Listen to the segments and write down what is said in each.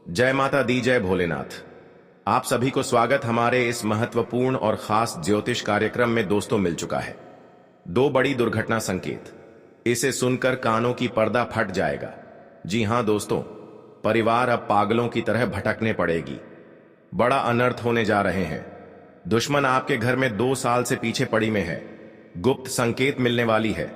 जय माता दी, जय भोलेनाथ। आप सभी को स्वागत हमारे इस महत्वपूर्ण और खास ज्योतिष कार्यक्रम में दोस्तों मिल चुका है। दो बड़ी दुर्घटना संकेत, इसे सुनकर कानों की पर्दा फट जाएगा। जी हां दोस्तों, परिवार अब पागलों की तरह भटकने पड़ेगी। बड़ा अनर्थ होने जा रहे हैं। दुश्मन आपके घर में 2 साल से पीछे पड़ी में है। गुप्त संकेत मिलने वाली है।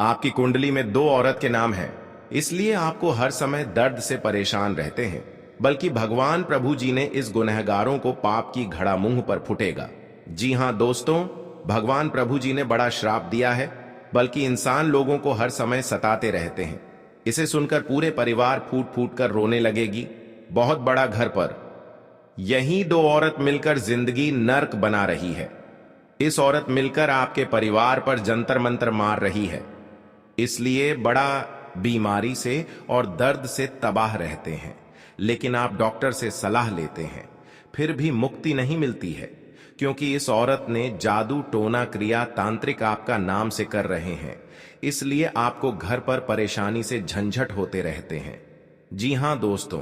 आपकी कुंडली में 2 औरत के नाम हैं, इसलिए आपको हर समय दर्द से परेशान रहते हैं। बल्कि भगवान प्रभु जी ने इस गुनहगारों को पाप की घड़ा मुंह पर फुटेगा। जी हां दोस्तों, भगवान प्रभु जी ने बड़ा श्राप दिया है, बल्कि इंसान लोगों को हर समय सताते रहते हैं। इसे सुनकर पूरे परिवार फूट फूट कर रोने लगेगी। बहुत बड़ा घर पर यही 2 औरत मिलकर जिंदगी नर्क बना रही है। इस औरत मिलकर आपके परिवार पर जंतर मंतर मार रही है, इसलिए बड़ा बीमारी से और दर्द से तबाह रहते हैं। लेकिन आप डॉक्टर से सलाह लेते हैं, फिर भी मुक्ति नहीं मिलती है, क्योंकि इस औरत ने जादू टोना क्रिया तांत्रिक आपका नाम से कर रहे हैं। इसलिए आपको घर पर परेशानी से झंझट होते रहते हैं। जी हां दोस्तों,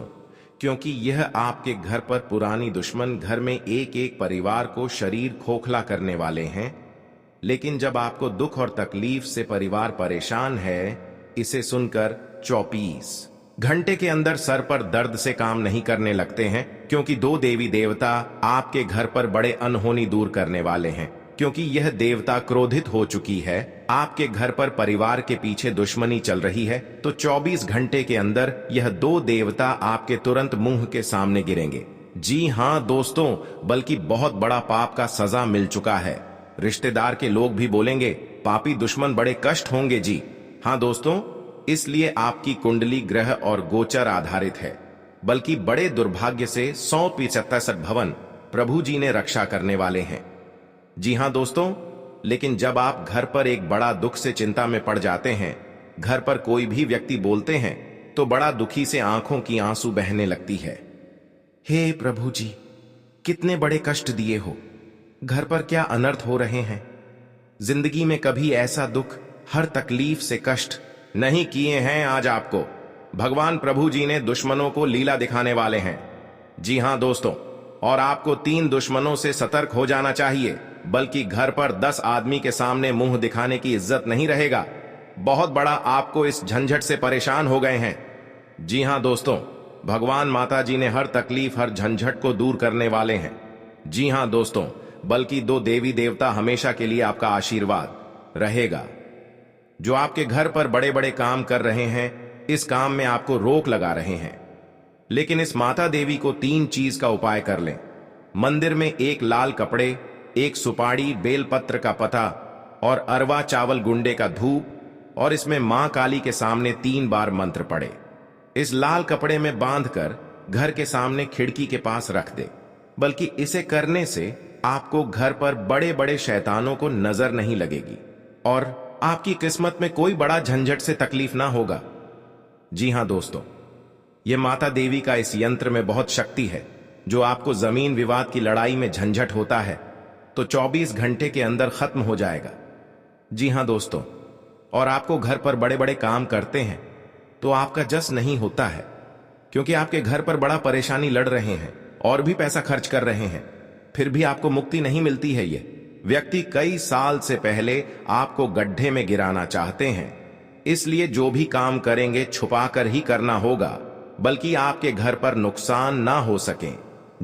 क्योंकि यह आपके घर पर पुरानी दुश्मन घर में एक एक परिवार को शरीर खोखला करने वाले हैं। लेकिन जब आपको दुख और तकलीफ से परिवार परेशान है, इसे सुनकर 24 घंटे के अंदर सर पर दर्द से काम नहीं करने लगते हैं, क्योंकि 2 देवी देवता आपके घर पर बड़े अनहोनी दूर करने वाले हैं। क्योंकि यह देवता क्रोधित हो चुकी है, आपके घर पर परिवार के पीछे दुश्मनी चल रही है, तो 24 घंटे के अंदर यह 2 देवता आपके तुरंत मुंह के सामने गिरेंगे। जी हां दोस्तों, बल्कि बहुत बड़ा पाप का सजा मिल चुका है। रिश्तेदार के लोग भी बोलेंगे पापी दुश्मन बड़े कष्ट होंगे। जी हां दोस्तों, इसलिए आपकी कुंडली ग्रह और गोचर आधारित है, बल्कि बड़े दुर्भाग्य से 100% भवन प्रभु जी ने रक्षा करने वाले हैं। जी हां दोस्तों, लेकिन जब आप घर पर एक बड़ा दुख से चिंता में पड़ जाते हैं, घर पर कोई भी व्यक्ति बोलते हैं, तो बड़ा दुखी से आंखों की आंसू बहने लगती है। हे प्रभु जी, कितने बड़े कष्ट दिए हो, घर पर क्या अनर्थ हो रहे हैं। जिंदगी में कभी ऐसा दुख, हर तकलीफ से कष्ट नहीं किए हैं। आज आपको भगवान प्रभु जी ने दुश्मनों को लीला दिखाने वाले हैं। जी हां दोस्तों, और आपको 3 दुश्मनों से सतर्क हो जाना चाहिए, बल्कि घर पर 10 आदमी के सामने मुंह दिखाने की इज्जत नहीं रहेगा। बहुत बड़ा आपको इस झंझट से परेशान हो गए हैं। जी हां दोस्तों, भगवान माता जी ने हर तकलीफ, हर झंझट को दूर करने वाले हैं। जी हां दोस्तों, बल्कि 2 देवी देवता हमेशा के लिए आपका आशीर्वाद रहेगा। जो आपके घर पर बड़े बड़े काम कर रहे हैं, इस काम में आपको रोक लगा रहे हैं। लेकिन इस माता देवी को 3 चीज का उपाय कर लें। मंदिर में 1 लाल कपड़े, 1 सुपारी, बेलपत्र का पता और अरवा चावल गुंडे का धूप, और इसमें मां काली के सामने 3 बार मंत्र पढ़े। इस लाल कपड़े में बांधकर घर के सामने खिड़की के पास रख दे। बल्कि इसे करने से आपको घर पर बड़े बड़े शैतानों को नजर नहीं लगेगी और आपकी किस्मत में कोई बड़ा झंझट से तकलीफ ना होगा। जी हां दोस्तों, यह माता देवी का इस यंत्र में बहुत शक्ति है। जो आपको जमीन विवाद की लड़ाई में झंझट होता है, तो 24 घंटे के अंदर खत्म हो जाएगा। जी हां दोस्तों, और आपको घर पर बड़े बड़े काम करते हैं, तो आपका जस नहीं होता है, क्योंकि आपके घर पर बड़ा परेशानी लड़ रहे हैं और भी पैसा खर्च कर रहे हैं, फिर भी आपको मुक्ति नहीं मिलती है। ये व्यक्ति कई साल से पहले आपको गड्ढे में गिराना चाहते हैं। इसलिए जो भी काम करेंगे छुपाकर ही करना होगा, बल्कि आपके घर पर नुकसान ना हो सके।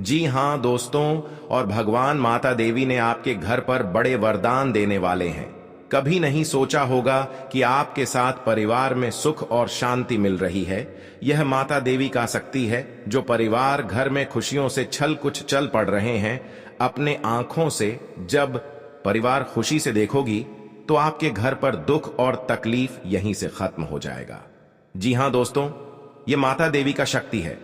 जी हां दोस्तों, और भगवान माता देवी ने आपके घर पर बड़े वरदान देने वाले हैं। कभी नहीं सोचा होगा कि आपके साथ परिवार में सुख और शांति मिल रही है। यह माता देवी का शक्ति है, जो परिवार घर में खुशियों से छल कुछ चल पड़ रहे हैं। अपने आंखों से जब परिवार खुशी से देखोगी, तो आपके घर पर दुख और तकलीफ यहीं से खत्म हो जाएगा। जी हां दोस्तों, यह माता देवी का शक्ति है,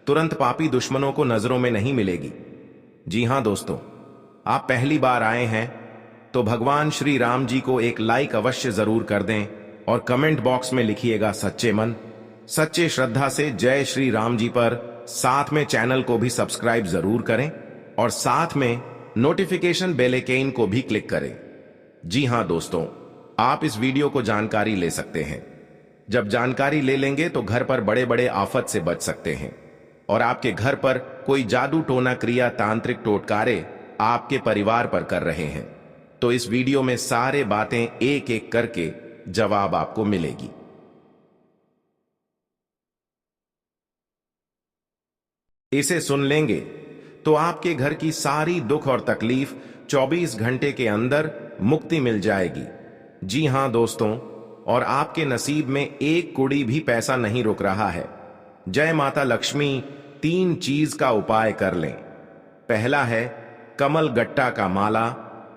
तुरंत पापी दुश्मनों को नजरों में नहीं मिलेगी। जी हां दोस्तों, आप पहली बार आए हैं तो भगवान श्री राम जी को एक लाइक अवश्य जरूर कर दें और कमेंट बॉक्स में लिखिएगा सच्चे मन सच्चे श्रद्धा से जय श्री राम जी पर। साथ में चैनल को भी सब्सक्राइब जरूर करें और साथ में नोटिफिकेशन बेल आइकन को भी क्लिक करें। जी हां दोस्तों, आप इस वीडियो को जानकारी ले सकते हैं। जब जानकारी ले लेंगे तो घर पर बड़े बड़े आफत से बच सकते हैं और आपके घर पर कोई जादू टोना क्रिया तांत्रिक टोटकारे आपके परिवार पर कर रहे हैं, तो इस वीडियो में सारे बातें एक एक करके जवाब आपको मिलेगी। इसे सुन लेंगे तो आपके घर की सारी दुख और तकलीफ 24 घंटे के अंदर मुक्ति मिल जाएगी। जी हां दोस्तों, और आपके नसीब में एक कुड़ी भी पैसा नहीं रुक रहा है। जय माता लक्ष्मी। 3 चीज का उपाय कर लें। पहला है कमल गट्टा का माला।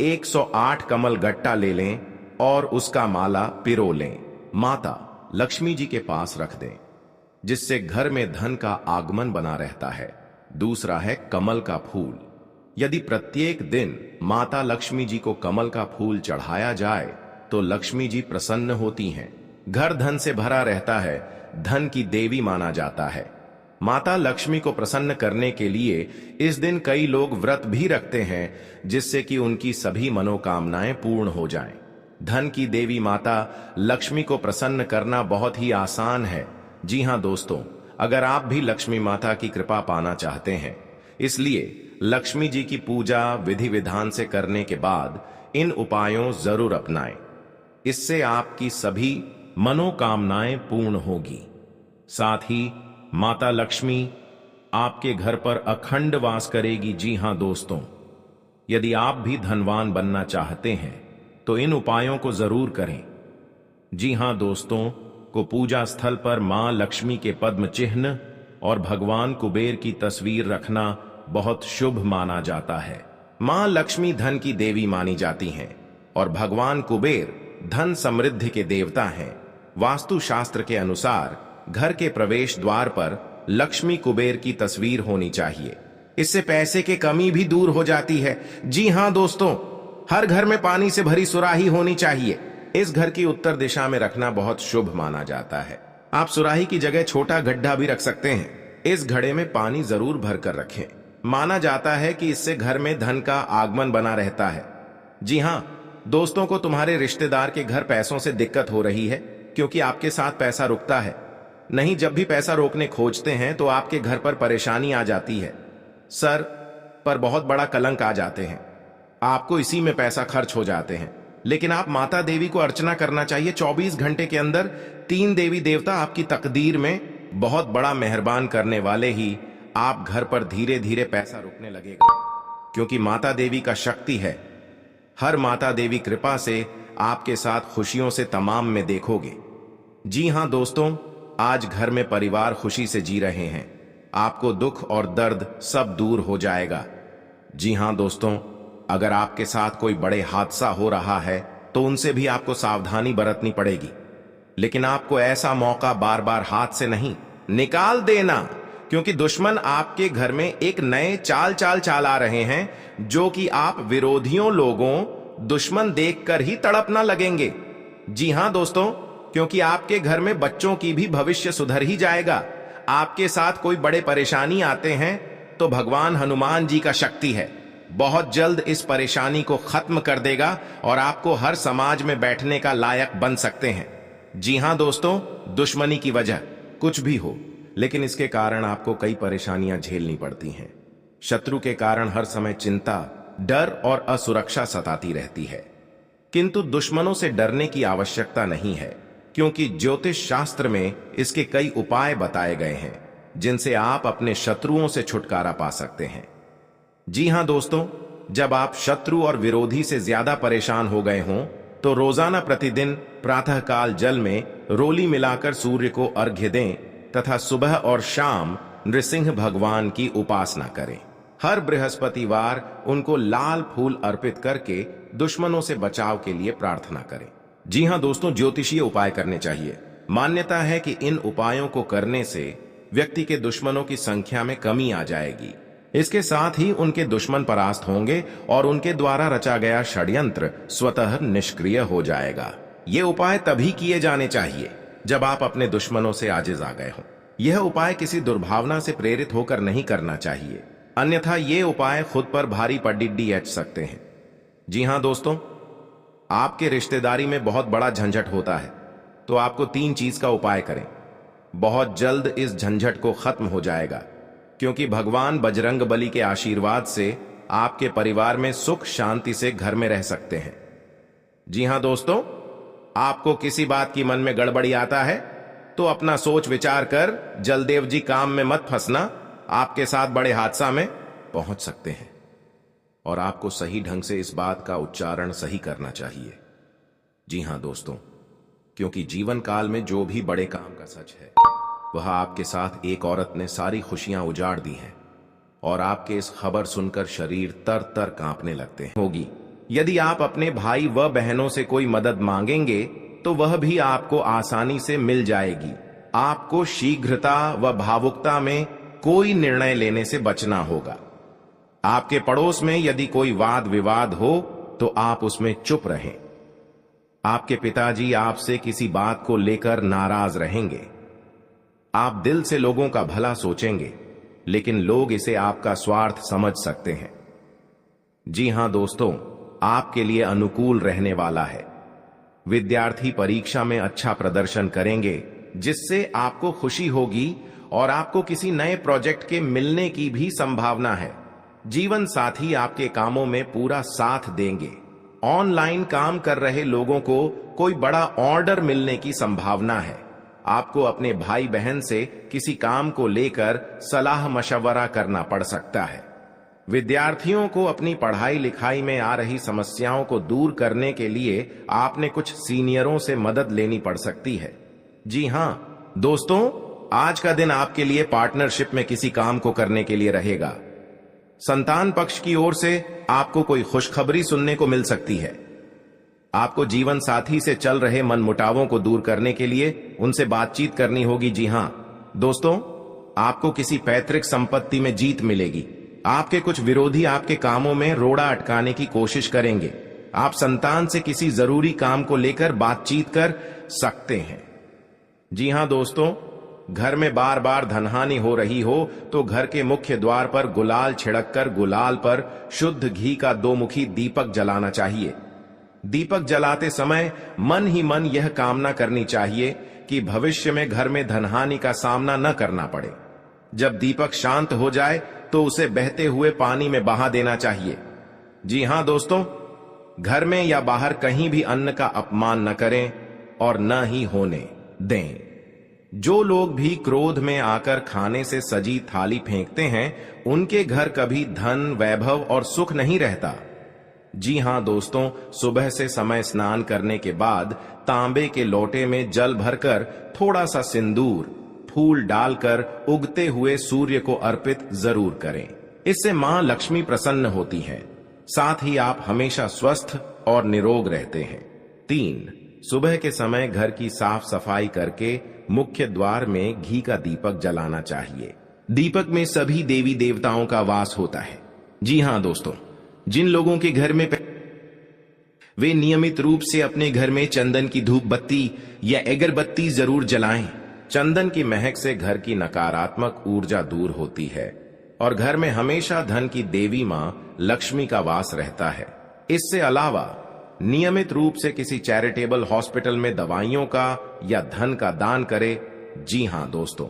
108 कमल गट्टा ले लें और उसका माला पिरो लें, माता लक्ष्मी जी के पास रख दें, जिससे घर में धन का आगमन बना रहता है। दूसरा है कमल का फूल। यदि प्रत्येक दिन माता लक्ष्मी जी को कमल का फूल चढ़ाया जाए तो लक्ष्मी जी प्रसन्न होती हैं। घर धन से भरा रहता है, धन की देवी माना जाता है। माता लक्ष्मी को प्रसन्न करने के लिए इस दिन कई लोग व्रत भी रखते हैं, जिससे कि उनकी सभी मनोकामनाएं पूर्ण हो जाएं। धन की देवी माता लक्ष्मी को प्रसन्न करना बहुत ही आसान है। जी हां दोस्तों, अगर आप भी लक्ष्मी माता की कृपा पाना चाहते हैं, इसलिए लक्ष्मी जी की पूजा विधि विधान से करने के बाद इन उपायों जरूर अपनाएं। इससे आपकी सभी मनोकामनाएं पूर्ण होगी। साथ ही माता लक्ष्मी आपके घर पर अखंड वास करेगी। जी हां दोस्तों, यदि आप भी धनवान बनना चाहते हैं तो इन उपायों को जरूर करें। जी हां दोस्तों, को पूजा स्थल पर मां लक्ष्मी के पद्म चिन्ह और भगवान कुबेर की तस्वीर रखना बहुत शुभ माना जाता है। मां लक्ष्मी धन की देवी मानी जाती हैं और भगवान कुबेर धन समृद्धि के देवता हैं। वास्तु शास्त्र के अनुसार घर के प्रवेश द्वार पर लक्ष्मी कुबेर की तस्वीर होनी चाहिए। इससे पैसे की कमी भी दूर हो जाती है। जी हां दोस्तों, हर घर में पानी से भरी सुराही होनी चाहिए। इस घर की उत्तर दिशा में रखना बहुत शुभ माना जाता है। आप सुराही की जगह छोटा गड्ढा भी रख सकते हैं। इस घड़े में पानी जरूर भर कर रखें। माना जाता है कि इससे घर में धन का आगमन बना रहता है। जी हां दोस्तों, को तुम्हारे रिश्तेदार के घर पैसों से दिक्कत हो रही है क्योंकि आपके साथ पैसा रुकता है नहीं। जब भी पैसा रोकने खोजते हैं तो आपके घर पर परेशानी आ जाती है। सर पर बहुत बड़ा कलंक आ जाते हैं। आपको इसी में पैसा खर्च हो जाते हैं। लेकिन आप माता देवी को अर्चना करना चाहिए। 24 घंटे के अंदर 3 देवी देवता आपकी तकदीर में बहुत बड़ा मेहरबान करने वाले ही आप घर पर धीरे धीरे पैसा रुकने लगेगा, क्योंकि माता देवी का शक्ति है। हर माता देवी कृपा से आपके साथ खुशियों से तमाम में देखोगे। जी हां दोस्तों, आज घर में परिवार खुशी से जी रहे हैं। आपको दुख और दर्द सब दूर हो जाएगा। जी हां दोस्तों, अगर आपके साथ कोई बड़े हादसा हो रहा है तो उनसे भी आपको सावधानी बरतनी पड़ेगी। लेकिन आपको ऐसा मौका बार बार हाथ से नहीं निकाल देना, क्योंकि दुश्मन आपके घर में एक नए चाल चला रहे हैं, जो कि आप विरोधियों लोगों दुश्मन देखकर ही तड़पना लगेंगे। जी हां दोस्तों, क्योंकि आपके घर में बच्चों की भी भविष्य सुधर ही जाएगा। आपके साथ कोई बड़े परेशानी आते हैं तो भगवान हनुमान जी का शक्ति है, बहुत जल्द इस परेशानी को खत्म कर देगा और आपको हर समाज में बैठने का लायक बन सकते हैं। जी हां दोस्तों, दुश्मनी की वजह कुछ भी हो, लेकिन इसके कारण आपको कई परेशानियां झेलनी पड़ती हैं। शत्रु के कारण हर समय चिंता, डर और असुरक्षा सताती रहती है। किंतु दुश्मनों से डरने की आवश्यकता नहीं है, क्योंकि ज्योतिष शास्त्र में इसके कई उपाय बताए गए हैं, जिनसे आप अपने शत्रुओं से छुटकारा पा सकते हैं। जी हां दोस्तों, जब आप शत्रु और विरोधी से ज्यादा परेशान हो गए हों तो रोजाना प्रतिदिन प्रातःकाल जल में रोली मिलाकर सूर्य को अर्घ्य दें तथा सुबह और शाम नृसिंह भगवान की उपासना करें। हर बृहस्पतिवार उनको लाल फूल अर्पित करके दुश्मनों से बचाव के लिए प्रार्थना करें। जी हां दोस्तों, ज्योतिषीय उपाय करने चाहिए। मान्यता है कि इन उपायों को करने से व्यक्ति के दुश्मनों की संख्या में कमी आ जाएगी। इसके साथ ही उनके दुश्मन परास्त होंगे और उनके द्वारा रचा गया षड्यंत्र स्वतः निष्क्रिय हो जाएगा। ये उपाय तभी किए जाने चाहिए जब आप अपने दुश्मनों से आजिज आ गए हों। यह उपाय किसी दुर्भावना से प्रेरित होकर नहीं करना चाहिए, अन्यथा ये उपाय खुद पर भारी पडिड्डी एच सकते हैं। जी हां दोस्तों, आपके रिश्तेदारी में बहुत बड़ा झंझट होता है तो आपको 3 चीज का उपाय करें। बहुत जल्द इस झंझट को खत्म हो जाएगा। क्योंकि भगवान बजरंगबली के आशीर्वाद से आपके परिवार में सुख शांति से घर में रह सकते हैं। जी हां दोस्तों, आपको किसी बात की मन में गड़बड़ी आता है तो अपना सोच विचार कर जलदेव जी काम में मत फंसना, आपके साथ बड़े हादसा में पहुंच सकते हैं। और आपको सही ढंग से इस बात का उच्चारण सही करना चाहिए। जी हां दोस्तों, क्योंकि जीवन काल में जो भी बड़े काम का सच है वह आपके साथ एक औरत ने सारी खुशियां उजाड़ दी हैं और आपके इस खबर सुनकर शरीर तर तर कांपने लगते हैं। होगी यदि आप अपने भाई व बहनों से कोई मदद मांगेंगे तो वह भी आपको आसानी से मिल जाएगी। आपको शीघ्रता व भावुकता में कोई निर्णय लेने से बचना होगा। आपके पड़ोस में यदि कोई वाद विवाद हो तो आप उसमें चुप रहें। आपके पिताजी आपसे किसी बात को लेकर नाराज रहेंगे। आप दिल से लोगों का भला सोचेंगे, लेकिन लोग इसे आपका स्वार्थ समझ सकते हैं। जी हां दोस्तों, आपके लिए अनुकूल रहने वाला है। विद्यार्थी परीक्षा में अच्छा प्रदर्शन करेंगे, जिससे आपको खुशी होगी और आपको किसी नए प्रोजेक्ट के मिलने की भी संभावना है। जीवन साथी आपके कामों में पूरा साथ देंगे। ऑनलाइन काम कर रहे लोगों को कोई बड़ा ऑर्डर मिलने की संभावना है। आपको अपने भाई बहन से किसी काम को लेकर सलाह मशवरा करना पड़ सकता है। विद्यार्थियों को अपनी पढ़ाई लिखाई में आ रही समस्याओं को दूर करने के लिए आपने कुछ सीनियरों से मदद लेनी पड़ सकती है। जी हां दोस्तों, आज का दिन आपके लिए पार्टनरशिप में किसी काम को करने के लिए रहेगा। संतान पक्ष की ओर से आपको कोई खुशखबरी सुनने को मिल सकती है। आपको जीवन साथी से चल रहे मनमुटावों को दूर करने के लिए उनसे बातचीत करनी होगी। जी हां दोस्तों, आपको किसी पैतृक संपत्ति में जीत मिलेगी। आपके कुछ विरोधी आपके कामों में रोड़ा अटकाने की कोशिश करेंगे। आप संतान से किसी जरूरी काम को लेकर बातचीत कर सकते हैं। जी हां दोस्तों, घर में बार बार धनहानि हो रही हो तो घर के मुख्य द्वार पर गुलाल छिड़ककर गुलाल पर शुद्ध घी का 2 मुखी दीपक जलाना चाहिए। दीपक जलाते समय मन ही मन यह कामना करनी चाहिए कि भविष्य में घर में धनहानि का सामना न करना पड़े। जब दीपक शांत हो जाए तो उसे बहते हुए पानी में बहा देना चाहिए। जी हां दोस्तों, घर में या बाहर कहीं भी अन्न का अपमान न करें और न ही होने दें। जो लोग भी क्रोध में आकर खाने से सजी थाली फेंकते हैं, उनके घर कभी धन, वैभव और सुख नहीं रहता। जी हां दोस्तों, सुबह से समय स्नान करने के बाद तांबे के लोटे में जल भरकर थोड़ा सा सिंदूर, फूल डालकर उगते हुए सूर्य को अर्पित जरूर करें। इससे मां लक्ष्मी प्रसन्न होती हैं। साथ ही आप हमेशा स्वस्थ और निरोग रहते हैं। 3, सुबह के समय घर की साफ सफाई करके मुख्य द्वार में घी का दीपक जलाना चाहिए। दीपक में सभी देवी देवताओं का वास होता है। जी हां दोस्तों, जिन लोगों के घर में वे नियमित रूप से अपने घर में चंदन की धूप बत्ती या अगरबत्ती जरूर जलाएं। चंदन की महक से घर की नकारात्मक ऊर्जा दूर होती है और घर में हमेशा धन की देवी मां लक्ष्मी का वास रहता है। इससे अलावा नियमित रूप से किसी चैरिटेबल हॉस्पिटल में दवाइयों का या धन का दान करें। जी हां दोस्तों,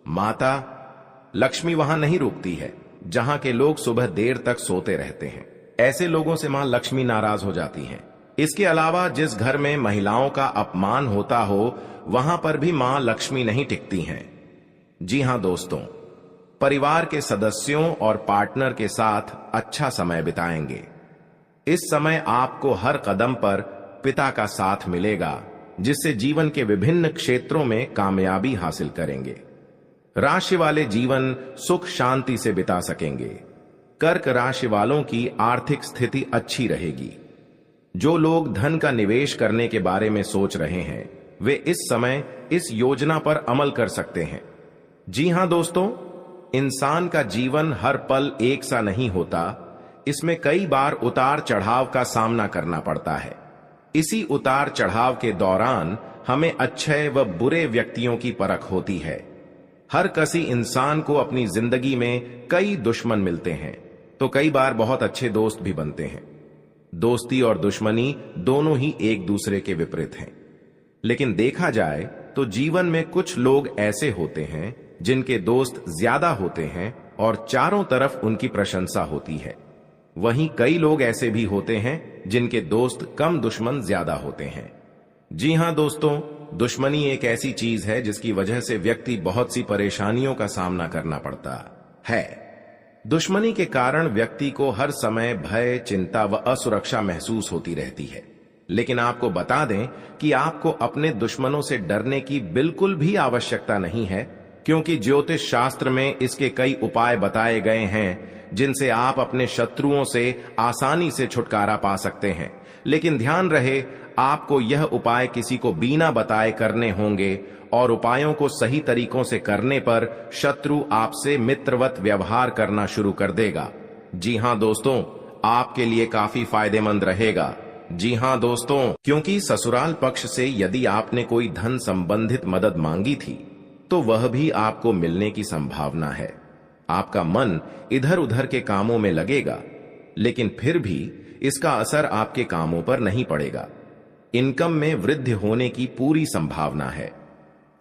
माता लक्ष्मी वहां नहीं रुकती है जहां के लोग सुबह देर तक सोते रहते हैं। ऐसे लोगों से मां लक्ष्मी नाराज हो जाती हैं। इसके अलावा जिस घर में महिलाओं का अपमान होता हो, वहां पर भी मां लक्ष्मी नहीं टिकती हैं। जी हां दोस्तों, परिवार के सदस्यों और पार्टनर के साथ अच्छा समय बिताएंगे। इस समय आपको हर कदम पर पिता का साथ मिलेगा, जिससे जीवन के विभिन्न क्षेत्रों में कामयाबी हासिल करेंगे। राशि वाले जीवन सुख शांति से बिता सकेंगे। कर्क राशि वालों की आर्थिक स्थिति अच्छी रहेगी। जो लोग धन का निवेश करने के बारे में सोच रहे हैं, वे इस समय इस योजना पर अमल कर सकते हैं। जी हां दोस्तों, इंसान का जीवन हर पल एक सा नहीं होता। इसमें कई बार उतार चढ़ाव का सामना करना पड़ता है। इसी उतार चढ़ाव के दौरान हमें अच्छे व बुरे व्यक्तियों की परख होती है। हर किसी इंसान को अपनी जिंदगी में कई दुश्मन मिलते हैं, तो कई बार बहुत अच्छे दोस्त भी बनते हैं। दोस्ती और दुश्मनी दोनों ही एक दूसरे के विपरीत हैं। लेकिन देखा जाए तो जीवन में कुछ लोग ऐसे होते हैं जिनके दोस्त ज्यादा होते हैं और चारों तरफ उनकी प्रशंसा होती है। वहीं कई लोग ऐसे भी होते हैं जिनके दोस्त कम दुश्मन ज्यादा होते हैं। जी हां दोस्तों, दुश्मनी एक ऐसी चीज है जिसकी वजह से व्यक्ति बहुत सी परेशानियों का सामना करना पड़ता है। दुश्मनी के कारण व्यक्ति को हर समय भय, चिंता व असुरक्षा महसूस होती रहती है। लेकिन आपको बता दें कि आपको अपने दुश्मनों से डरने की बिल्कुल भी आवश्यकता नहीं है, क्योंकि ज्योतिष शास्त्र में इसके कई उपाय बताए गए हैं जिनसे आप अपने शत्रुओं से आसानी से छुटकारा पा सकते हैं। लेकिन ध्यान रहे, आपको यह उपाय किसी को बिना बताए करने होंगे और उपायों को सही तरीकों से करने पर शत्रु आपसे मित्रवत व्यवहार करना शुरू कर देगा। जी हां दोस्तों, आपके लिए काफी फायदेमंद रहेगा। जी हां दोस्तों, क्योंकि ससुराल पक्ष से यदि आपने कोई धन संबंधित मदद मांगी थी तो वह भी आपको मिलने की संभावना है। आपका मन इधर उधर के कामों में लगेगा, लेकिन फिर भी इसका असर आपके कामों पर नहीं पड़ेगा। इनकम में वृद्धि होने की पूरी संभावना है।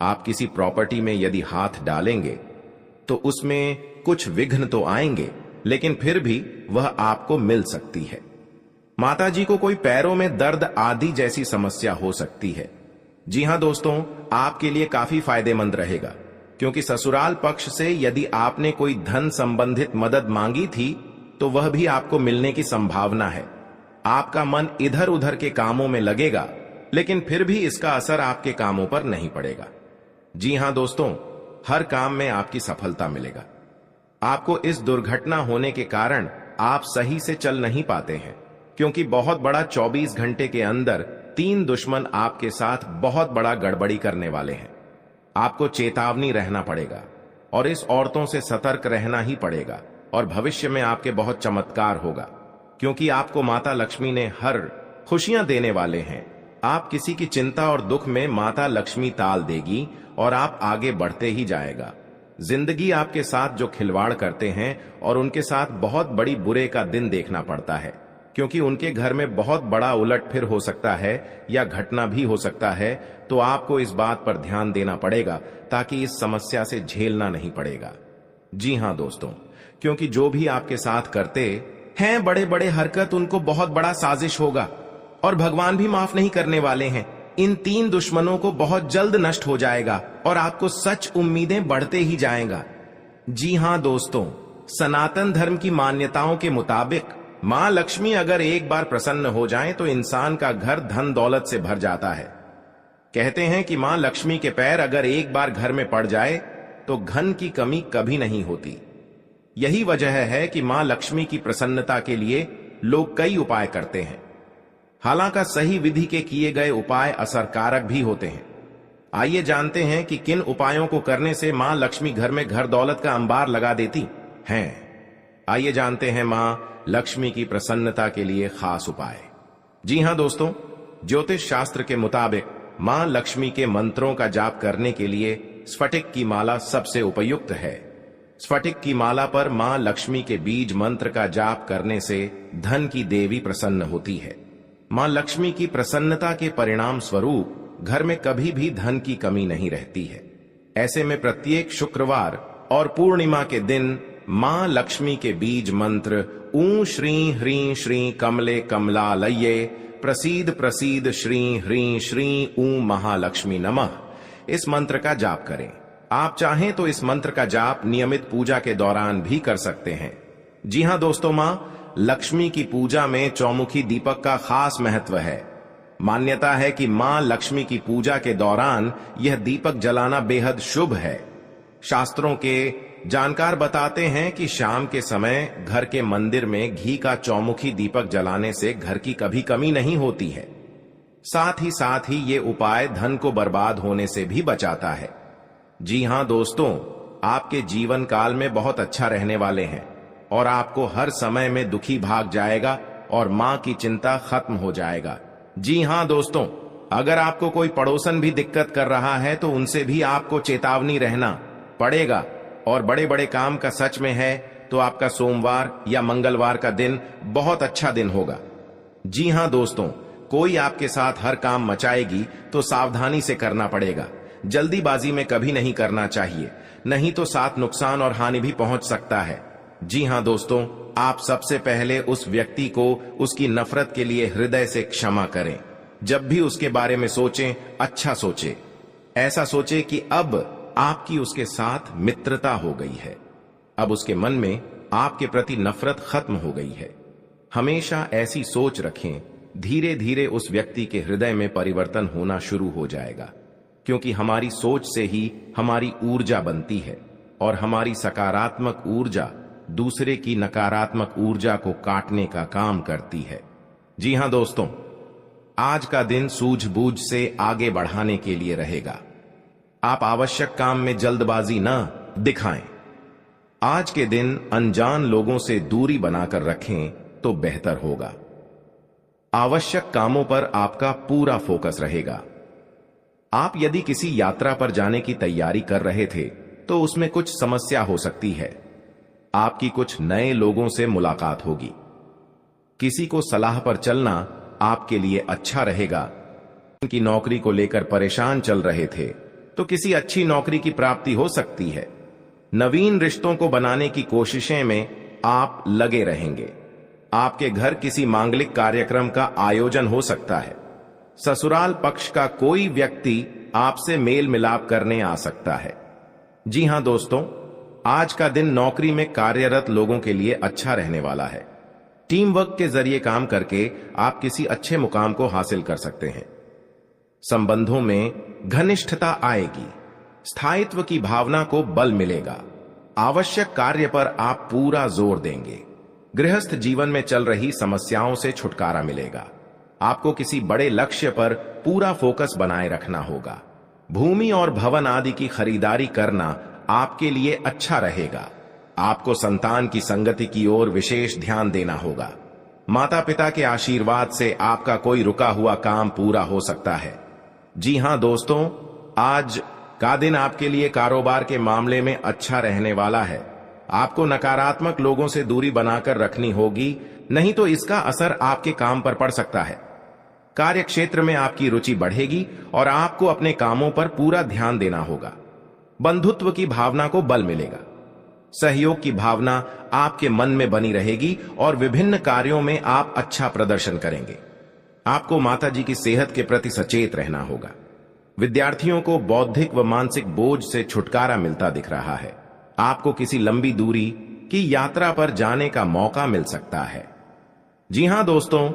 आप किसी प्रॉपर्टी में यदि हाथ डालेंगे तो उसमें कुछ विघ्न तो आएंगे, लेकिन फिर भी वह आपको मिल सकती है। माताजी को कोई पैरों में दर्द आदि जैसी समस्या हो सकती है। जी हां दोस्तों, आपके लिए काफी फायदेमंद रहेगा, क्योंकि ससुराल पक्ष से यदि आपने कोई धन संबंधित मदद मांगी थी तो वह भी आपको मिलने की संभावना है। आपका मन इधर उधर के कामों में लगेगा, लेकिन फिर भी इसका असर आपके कामों पर नहीं पड़ेगा। जी हां दोस्तों, हर काम में आपकी सफलता मिलेगा। आपको इस दुर्घटना होने के कारण आप सही से चल नहीं पाते हैं, क्योंकि बहुत बड़ा 24 घंटे के अंदर 3 दुश्मन आपके साथ बहुत बड़ा गड़बड़ी करने वाले हैं। आपको चेतावनी रहना पड़ेगा और इस औरतों से सतर्क रहना ही पड़ेगा, और भविष्य में आपके बहुत चमत्कार होगा, क्योंकि आपको माता लक्ष्मी ने हर खुशियां देने वाले हैं। आप किसी की चिंता और दुख में माता लक्ष्मी ताल देगी और आप आगे बढ़ते ही जाएगा। जिंदगी आपके साथ जो खिलवाड़ करते हैं और उनके साथ बहुत बड़ी बुरे का दिन देखना पड़ता है, क्योंकि उनके घर में बहुत बड़ा उलटफेर हो सकता है या घटना भी हो सकता है। तो आपको इस बात पर ध्यान देना पड़ेगा ताकि इस समस्या से झेलना नहीं पड़ेगा। जी हां दोस्तों, क्योंकि जो भी आपके साथ करते हैं बड़े बड़े हरकत, उनको बहुत बड़ा साजिश होगा और भगवान भी माफ नहीं करने वाले हैं। इन 3 दुश्मनों को बहुत जल्द नष्ट हो जाएगा और आपको सच उम्मीदें बढ़ते ही जाएगा। जी हां दोस्तों, सनातन धर्म की मान्यताओं के मुताबिक मां लक्ष्मी अगर एक बार प्रसन्न हो जाएं तो इंसान का घर धन दौलत से भर जाता है। कहते हैं कि मां लक्ष्मी के पैर अगर एक बार घर में पड़ जाए तो धन की कमी कभी नहीं होती। यही वजह है कि मां लक्ष्मी की प्रसन्नता के लिए लोग कई उपाय करते हैं। हालांकि सही विधि के किए गए उपाय असरकारक भी होते हैं। आइए जानते हैं कि किन उपायों को करने से मां लक्ष्मी घर में घर दौलत का अंबार लगा देती हैं। आइए जानते हैं मां लक्ष्मी की प्रसन्नता के लिए खास उपाय। जी हां दोस्तों, ज्योतिष शास्त्र के मुताबिक मां लक्ष्मी के मंत्रों का जाप करने के लिए स्फटिक की माला सबसे उपयुक्त है। स्फटिक की माला पर मां लक्ष्मी के बीज मंत्र का जाप करने से धन की देवी प्रसन्न होती है। मां लक्ष्मी की प्रसन्नता के परिणाम स्वरूप घर में कभी भी धन की कमी नहीं रहती है। ऐसे में प्रत्येक शुक्रवार और पूर्णिमा के दिन मां लक्ष्मी के बीज मंत्र ऊ श्री ह्रीं श्री कमले कमलालये प्रसीद प्रसीद श्री ह्रीं श्री ऊ महालक्ष्मी नमः, इस मंत्र का जाप करें। आप चाहें तो इस मंत्र का जाप नियमित पूजा के दौरान भी कर सकते हैं। जी हां दोस्तों, मां लक्ष्मी की पूजा में चौमुखी दीपक का खास महत्व है। मान्यता है कि मां लक्ष्मी की पूजा के दौरान यह दीपक जलाना बेहद शुभ है। शास्त्रों के जानकार बताते हैं कि शाम के समय घर के मंदिर में घी का चौमुखी दीपक जलाने से घर की कभी कमी नहीं होती है। साथ ही ये उपाय धन को बर्बाद होने से भी बचाता है। जी हां दोस्तों, आपके जीवन काल में बहुत अच्छा रहने वाले हैं और आपको हर समय में दुखी भाग जाएगा और मां की चिंता खत्म हो जाएगा। जी हां दोस्तों, अगर आपको कोई पड़ोसन भी दिक्कत कर रहा है तो उनसे भी आपको चेतावनी रहना पड़ेगा। और बड़े बड़े काम का सच में है तो आपका सोमवार या मंगलवार का दिन बहुत अच्छा दिन होगा। जी हां दोस्तों, कोई आपके साथ हर काम मचाएगी तो सावधानी से करना पड़ेगा। जल्दीबाजी में कभी नहीं करना चाहिए। नहीं तो साथ नुकसान और हानि भी पहुंच सकता है। जी हां दोस्तों, आप सबसे पहले उस व्यक्ति को उसकी नफरत के लिए हृदय से क्षमा करें। जब भी उसके बारे में सोचें, अच्छा सोचें। ऐसा सोचें कि अब आपकी उसके साथ मित्रता हो गई है, अब उसके मन में आपके प्रति नफरत खत्म हो गई है। हमेशा ऐसी सोच रखें, धीरे धीरे उस व्यक्ति के हृदय में परिवर्तन होना शुरू हो जाएगा, क्योंकि हमारी सोच से ही हमारी ऊर्जा बनती है और हमारी सकारात्मक ऊर्जा दूसरे की नकारात्मक ऊर्जा को काटने का काम करती है। जी हां दोस्तों, आज का दिन सूझबूझ से आगे बढ़ाने के लिए रहेगा। आप आवश्यक काम में जल्दबाजी न दिखाएं। आज के दिन अनजान लोगों से दूरी बनाकर रखें तो बेहतर होगा। आवश्यक कामों पर आपका पूरा फोकस रहेगा। आप यदि किसी यात्रा पर जाने की तैयारी कर रहे थे तो उसमें कुछ समस्या हो सकती है। आपकी कुछ नए लोगों से मुलाकात होगी। किसी को सलाह पर चलना आपके लिए अच्छा रहेगा। उनकी नौकरी को लेकर परेशान चल रहे थे तो किसी अच्छी नौकरी की प्राप्ति हो सकती है। नवीन रिश्तों को बनाने की कोशिशें में आप लगे रहेंगे। आपके घर किसी मांगलिक कार्यक्रम का आयोजन हो सकता है। ससुराल पक्ष का कोई व्यक्ति आपसे मेल मिलाप करने आ सकता है। जी हां दोस्तों, आज का दिन नौकरी में कार्यरत लोगों के लिए अच्छा रहने वाला है। टीम वर्क के जरिए काम करके आप किसी अच्छे मुकाम को हासिल कर सकते हैं। संबंधों में घनिष्ठता आएगी। स्थायित्व की भावना को बल मिलेगा। आवश्यक कार्य पर आप पूरा जोर देंगे। गृहस्थ जीवन में चल रही समस्याओं से छुटकारा मिलेगा। आपको किसी बड़े लक्ष्य पर पूरा फोकस बनाए रखना होगा। भूमि और भवन आदि की खरीदारी करना आपके लिए अच्छा रहेगा। आपको संतान की संगति की ओर विशेष ध्यान देना होगा। माता पिता के आशीर्वाद से आपका कोई रुका हुआ काम पूरा हो सकता है। जी हां दोस्तों, आज का दिन आपके लिए कारोबार के मामले में अच्छा रहने वाला है। आपको नकारात्मक लोगों से दूरी बनाकर रखनी होगी, नहीं तो इसका असर आपके काम पर पड़ सकता है। कार्य क्षेत्र में आपकी रुचि बढ़ेगी और आपको अपने कामों पर पूरा ध्यान देना होगा। बंधुत्व की भावना को बल मिलेगा। सहयोग की भावना आपके मन में बनी रहेगी और विभिन्न कार्यों में आप अच्छा प्रदर्शन करेंगे। आपको माता जी की सेहत के प्रति सचेत रहना होगा। विद्यार्थियों को बौद्धिक व मानसिक बोझ से छुटकारा मिलता दिख रहा है। आपको किसी लंबी दूरी की यात्रा पर जाने का मौका मिल सकता है। जी हां दोस्तों,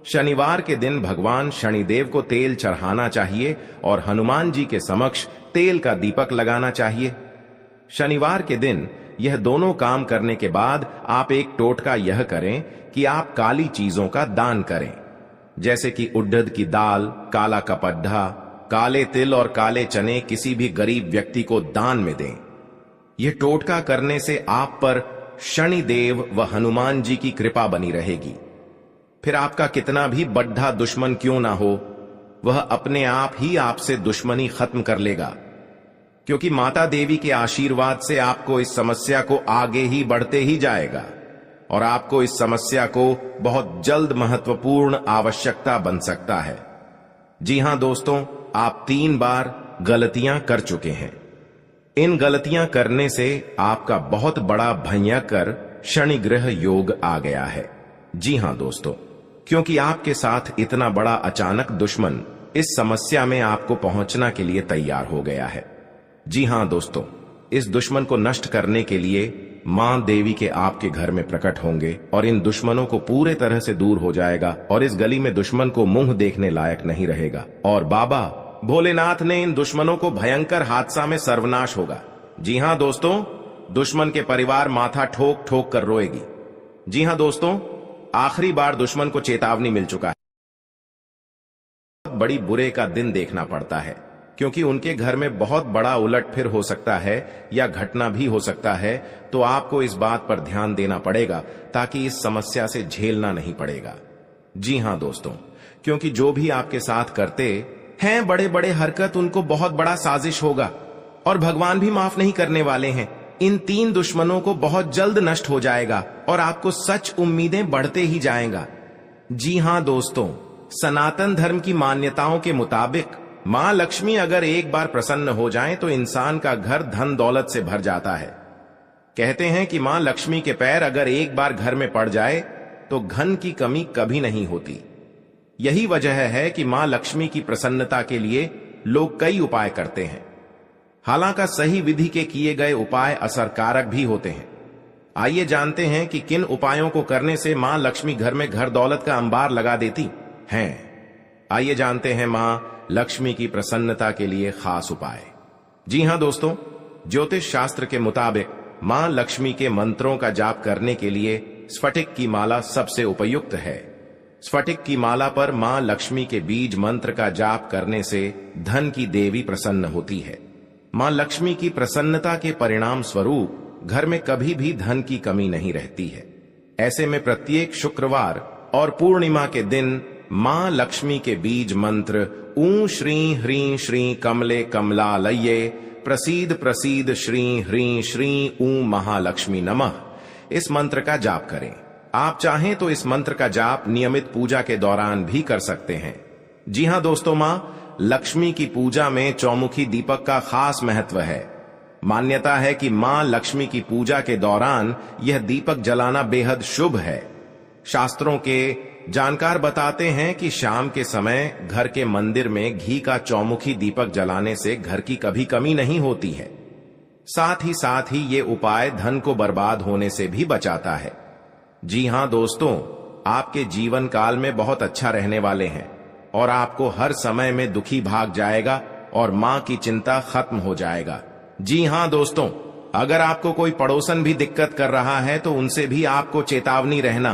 शनिवार के दिन भगवान शनिदेव को तेल चढ़ाना चाहिए और हनुमान जी के समक्ष तेल का दीपक लगाना चाहिए। शनिवार के दिन यह दोनों काम करने के बाद आप एक टोटका यह करें कि आप काली चीजों का दान करें, जैसे कि उड़द की दाल, काला कपड्ढा, काले तिल और काले चने किसी भी गरीब व्यक्ति को दान में दें। यह टोटका करने से आप पर शनिदेव व हनुमान जी की कृपा बनी रहेगी। फिर आपका कितना भी बड्ढा दुश्मन क्यों ना हो, वह अपने आप ही आपसे दुश्मनी खत्म कर लेगा, क्योंकि माता देवी के आशीर्वाद से आपको इस समस्या को आगे ही बढ़ते ही जाएगा और आपको इस समस्या को बहुत जल्द महत्वपूर्ण आवश्यकता बन सकता है। जी हां दोस्तों, आप 3 बार गलतियां कर चुके हैं। इन गलतियां करने से आपका बहुत बड़ा भयंकर शनि ग्रह योग आ गया है। जी हां दोस्तों, क्योंकि आपके साथ इतना बड़ा अचानक दुश्मन इस समस्या में आपको पहुंचना के लिए तैयार हो गया है। जी हां दोस्तों, इस दुश्मन को नष्ट करने के लिए मां देवी के आपके घर में प्रकट होंगे और इन दुश्मनों को पूरे तरह से दूर हो जाएगा और इस गली में दुश्मन को मुंह देखने लायक नहीं रहेगा और बाबा भोलेनाथ ने इन दुश्मनों को भयंकर हादसा में सर्वनाश होगा। जी हां दोस्तों, दुश्मन के परिवार माथा ठोक ठोक कर रोएगी। जी हां दोस्तों, आखिरी बार दुश्मन को चेतावनी मिल चुका है। बहुत बड़ी बुरे का दिन देखना पड़ता है, क्योंकि उनके घर में बहुत बड़ा उलटफेर हो सकता है या घटना भी हो सकता है। तो आपको इस बात पर ध्यान देना पड़ेगा ताकि इस समस्या से झेलना नहीं पड़ेगा। जी हां दोस्तों, क्योंकि जो भी आपके साथ करते हैं बड़े बड़े हरकत, उनको बहुत बड़ा साजिश होगा और भगवान भी माफ नहीं करने वाले हैं। इन 3 दुश्मनों को बहुत जल्द नष्ट हो जाएगा और आपको सच उम्मीदें बढ़ते ही जाएगा। जी हां दोस्तों, सनातन धर्म की मान्यताओं के मुताबिक मां लक्ष्मी अगर एक बार प्रसन्न हो जाए तो इंसान का घर धन दौलत से भर जाता है। कहते हैं कि मां लक्ष्मी के पैर अगर एक बार घर में पड़ जाए तो धन की कमी कभी नहीं होती। यही वजह है कि मां लक्ष्मी की प्रसन्नता के लिए लोग कई उपाय करते हैं। हालांकि सही विधि के किए गए उपाय असरकारक भी होते हैं। आइए जानते हैं कि किन उपायों को करने से मां लक्ष्मी घर में घर दौलत का अंबार लगा देती हैं। आइए जानते हैं मां लक्ष्मी की प्रसन्नता के लिए खास उपाय। जी हां दोस्तों, ज्योतिष शास्त्र के मुताबिक मां लक्ष्मी के मंत्रों का जाप करने के लिए स्फटिक की माला सबसे उपयुक्त है। स्फटिक की माला पर मां लक्ष्मी के बीज मंत्र का जाप करने से धन की देवी प्रसन्न होती है। मां लक्ष्मी की प्रसन्नता के परिणाम स्वरूप घर में कभी भी धन की कमी नहीं रहती है। ऐसे में प्रत्येक शुक्रवार और पूर्णिमा के दिन मां लक्ष्मी के बीज मंत्र ऊ श्री ह्रीं श्री कमले कमलालये प्रसीद प्रसीद श्री ह्रीं श्री ऊ महालक्ष्मी नमः, इस मंत्र का जाप करें। आप चाहें तो इस मंत्र का जाप नियमित पूजा के दौरान भी कर सकते हैं। जी हां दोस्तों, मां लक्ष्मी की पूजा में चौमुखी दीपक का खास महत्व है। मान्यता है कि मां लक्ष्मी की पूजा के दौरान यह दीपक जलाना बेहद शुभ है। शास्त्रों के जानकार बताते हैं कि शाम के समय घर के मंदिर में घी का चौमुखी दीपक जलाने से घर की कभी कमी नहीं होती है। साथ ही ये उपाय धन को बर्बाद होने से भी बचाता है। जी हां दोस्तों, आपके जीवन काल में बहुत अच्छा रहने वाले हैं और आपको हर समय में दुखी भाग जाएगा और मां की चिंता खत्म हो जाएगा। जी हां दोस्तों, अगर आपको कोई पड़ोसन भी दिक्कत कर रहा है तो उनसे भी आपको चेतावनी रहना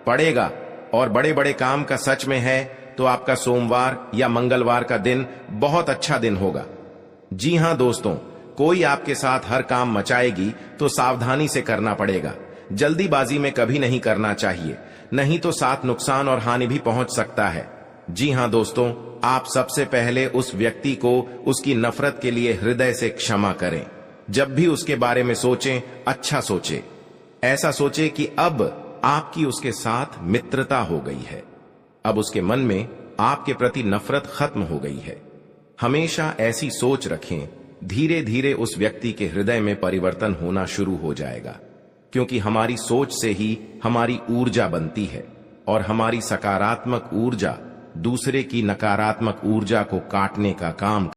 पड़ेगा। और बड़े बड़े काम का सच में है तो आपका सोमवार या मंगलवार का दिन बहुत अच्छा दिन होगा। जी हां दोस्तों, कोई आपके साथ हर काम मचाएगी तो सावधानी से करना पड़ेगा। जल्दीबाजी में कभी नहीं करना चाहिए, नहीं तो साथ नुकसान और हानि भी पहुंच सकता है। जी हां दोस्तों, आप सबसे पहले उस व्यक्ति को उसकी नफरत के लिए हृदय से क्षमा करें। जब भी उसके बारे में सोचें, अच्छा सोचें। ऐसा सोचें कि अब आपकी उसके साथ मित्रता हो गई है, अब उसके मन में आपके प्रति नफरत खत्म हो गई है। हमेशा ऐसी सोच रखें, धीरे धीरे उस व्यक्ति के हृदय में परिवर्तन होना शुरू हो जाएगा, क्योंकि हमारी सोच से ही हमारी ऊर्जा बनती है और हमारी सकारात्मक ऊर्जा दूसरे की नकारात्मक ऊर्जा को काटने का काम